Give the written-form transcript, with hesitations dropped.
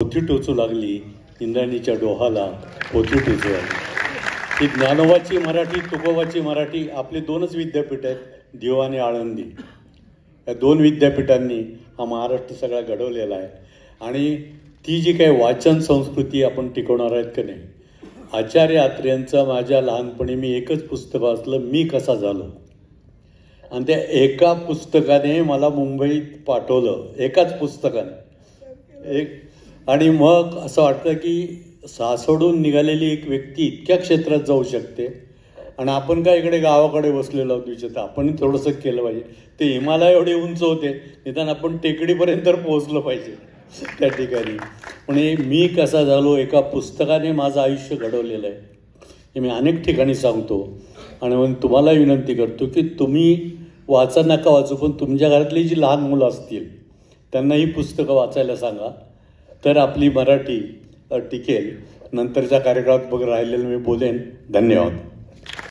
पोथी टोचू लागली इंद्राणीच्या डोहाला पोथी टोचू लागली. ही ज्ञानोबाची मराठी, तुकोबाची मराठी आपली दोनच विद्यापीठ आहेत, दिव आणि आळंदी. या दोन विद्यापीठांनी हा महाराष्ट्र सगळा घडवलेला आहे. आणि ती जी काही वाचन संस्कृती आपण टिकवणार आहेत का नाही, आचार्य अत्रेयांचं माझ्या लहानपणी मी एकच पुस्तक वाचलं, मी कसा झालो. आणि त्या एका पुस्तकाने मला मुंबईत पाठवलं, एकाच पुस्तकाने. आणि मग असं वाटतं की सासोडून निघालेली एक व्यक्ती इतक्या क्षेत्रात जाऊ शकते. आणि आपण काय इकडे गावाकडे बसलेलो आहोत विचारता, आपण थोडंसं केलं पाहिजे. ते हिमालय एवढे उंच होते, निदान आपण टेकडीपर्यंत पोहोचलं पाहिजे त्या ठिकाणी. म्हणजे मी कसा झालो, एका पुस्तकाने माझं आयुष्य घडवलेलं आहे हे मी अनेक ठिकाणी सांगतो. आणि म्हणून तुम्हाला विनंती करतो की तुम्ही वाचा, नका वाचू, पण तुमच्या घरातली जी लहान मुलं असतील त्यांना ही पुस्तकं वाचायला सांगा, तर आपली मराठी टिकेल. नंतरच्या कार्यक्रमात बघ राहिलेलं मी बोलेन. धन्यवाद.